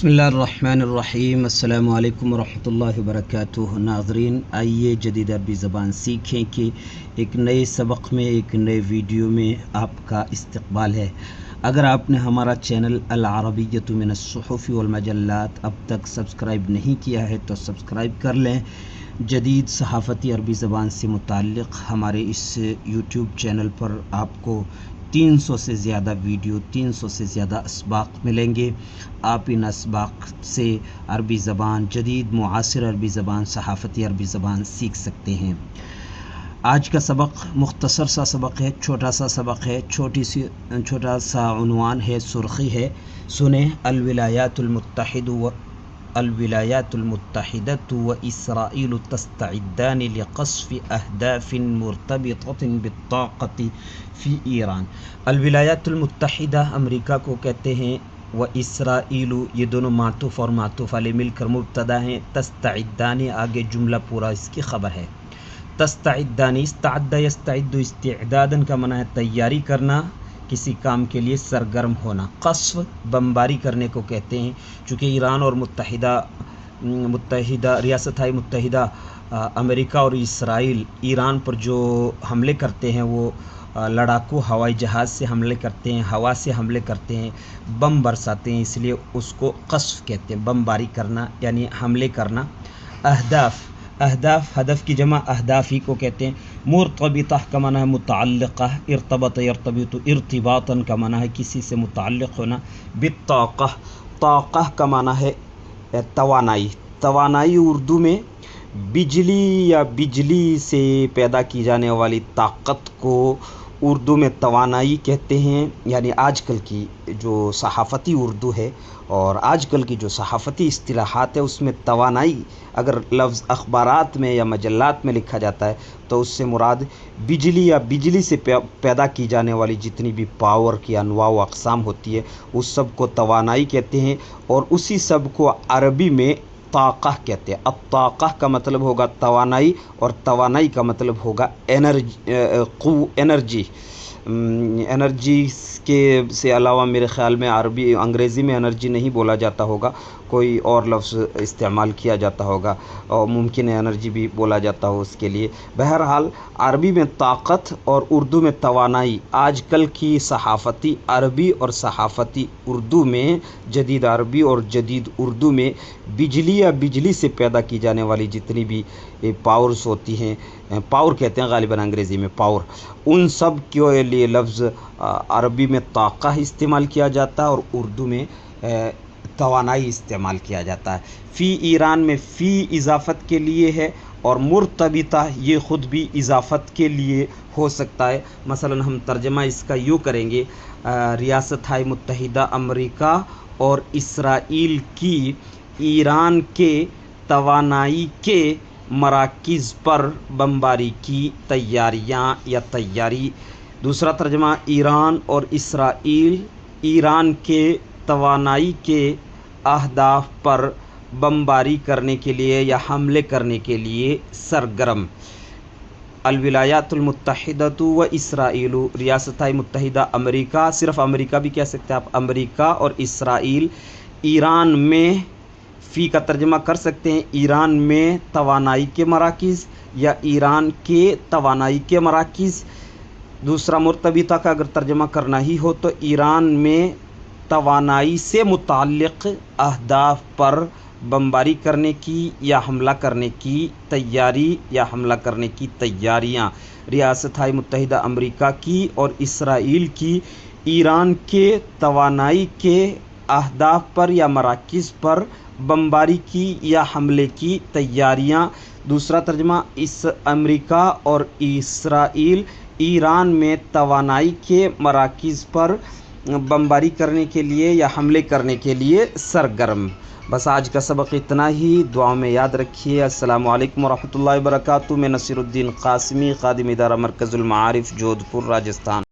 बिस्मिल्लाहिर्रहमानिर्रहीम। अस्सलामु अलैकुम वरहमतुल्लाहि वबरकातुहू। नाज़रीन, आइए जदीद अरबी ज़बान सीखें कि एक नए सबक में, एक नए वीडियो में आपका इस्तकबाल है। अगर आपने हमारा चैनल अल अरबिय्यतु मिनस्सुहुफ़ि वल मजल्लात अब तक सब्सक्राइब नहीं किया है तो सब्सक्राइब कर लें। जदीद सहाफ़ती अरबी ज़बान से मुताल्लिक़ हमारे इस यूट्यूब चैनल पर आपको 300 से ज़्यादा वीडियो, 300 से ज़्यादा असबाक मिलेंगे। आप इन असबाक से अरबी ज़बान, जदीद मुआसिर अरबी ज़बान, सहाफ़ती अरबी ज़बान सीख सकते हैं। आज का सबक मुख्तसर सा सबक है, छोटा सा सबक है, छोटा सा उन्वान है, सुर्ख़ी है। सुने। अलविलायातुल मुत्तहिदतु व इसराइल तस्तइद्दान लिक़स्फ़ि अहदाफ़िन मुर्तबिततिन बित्ताक़ति फ़ी ईरान। अलविलायातुल मुत्तहिदा अमेरिका को कहते हैं, व इसराइल, ये दोनों मातूफ़ और मातूफ़ अलैह मिलकर मुब्तदा हैं। तस्तइद्दान आगे जुमला पूरा इसकी ख़बर है। तस्तइद्दान, इस्तअद्दा यस्तइद्दु, इस्तिअदादन का माना है तैयारी करना, किसी काम के लिए सरगर्म होना। क़स्फ़ बमबारी करने को कहते हैं। चूँकि ईरान और रियासत-ए मुत्तहिदा अमेरिका और इसराइल ईरान पर जो हमले करते हैं वो लड़ाकू हवाई जहाज़ से हमले करते हैं, हवा से हमले करते हैं, बम बरसाते हैं, इसलिए उसको क़स्फ़ कहते हैं, बमबारी करना यानी हमले करना। अहदाफ़ हदफ की जमा अहदाफ़ ही को कहते हैं। मुर्तबिता का माना है मुतअल्लिक़ा, इर्तबत यर्तबितु इर्तिबातन का माना है किसी से मुतअल्लिक़ होना। बित्ताक़ा, ताक़ा का माना है तवानाई। तवानाई उर्दू में बिजली या बिजली से पैदा की जाने वाली ताकत को उर्दू में तवानाई कहते हैं। यानी आजकल की जो सहाफ़ती उर्दू है और आजकल की जो सहाफ़ती इस्तिलाहात है उसमें तवानाई अगर लफ्ज़ अखबारात में या मजल्लात में लिखा जाता है तो उससे मुराद बिजली या बिजली से पैदा की जाने वाली जितनी भी पावर की अनवा व अक़साम होती है उस सब को तवानाई कहते हैं। और उसी सब को अरबी में ताक़ा कहते हैं। अब ताक़ा का मतलब होगा तवानाई और तवानाई का मतलब होगा एनर्जी। के से अलावा मेरे ख़्याल में अंग्रेज़ी में एनर्जी नहीं बोला जाता होगा, कोई और लफ्ज़ इस्तेमाल किया जाता होगा और मुमकिन है एनर्जी भी बोला जाता हो उसके लिए। बहरहाल अरबी में ताकत और उर्दू में तवानाई आजकल की सहाफ़ती अरबी और सहाफ़ती उर्दू में, जदीद अरबी और जदीद उर्दू में बिजली या बिजली से पैदा की जाने वाली जितनी भी पावर्स होती हैं, पावर कहते हैं ग़ालिबन अंग्रेज़ी में पावर, उन सब के लिए लफ्ज़ अरबी में ताक़ा इस्तेमाल किया जाता है और उर्दू में तवानाई इस्तेमाल किया जाता है। फ़ी ईरान में फ़ी इजाफ़त के लिए है और मुर्तबिता ये ख़ुद भी इजाफ़त के लिए हो सकता है। मसलन हम तर्जमा इसका यूँ करेंगे, रियासत-ए मुत्तहिदा अमेरिका और इसराइल की ईरान के तवानाई के मराकिज़ पर बमबारी की तैयारियाँ या तैयारी। दूसरा तर्जमा, ईरान और इसराइल ईरान के तवानाई के अहदाफ़ पर बमबारी करने के लिए या हमले करने के लिए सरगर्म। अलविलायातुल मुत्तहिदतु व इसराइल, रियासत-ए मुत्तहिदा अमेरिका, सिर्फ़ अमेरिका भी कह सकते हैं आप, अमेरिका और इसराइल ईरान में, फ़ी का तर्जमा कर सकते हैं ईरान में तवानाई के मराकिज़ या ईरान के तवानाई के मराकिज़। दूसरा मुर्तबिता का अगर तर्जमा करना ही हो तो ईरान में तवानाई से मुताल्लिक़ अहदाफ़ पर बमबारी करने की या हमला करने की तैयारी या हमला करने की तैयारियाँ। रियासत-ए मुत्तहिदा अमेरिका की और इसराइल की ईरान के तवानाई के अहदाफ़ पर या मराकिज़ पर बमबारी की या हमले की तैयारियाँ। दूसरा तर्जमा, इस अमेरिका और इसराइल ईरान में तवानाई के मराकिज़ पर बमबारी करने के लिए या हमले करने के लिए सरगर्म। बस आज का सबक इतना ही, दुआ में याद रखिए। अस्सलामु अलैकुम वरहमतुल्लाहि वबरकातुहू। मैं नसीरुद्दीन क़ासिमी, ख़ादिम इदारा मरकज़ुल मारिफ़, जोधपुर, राजस्थान।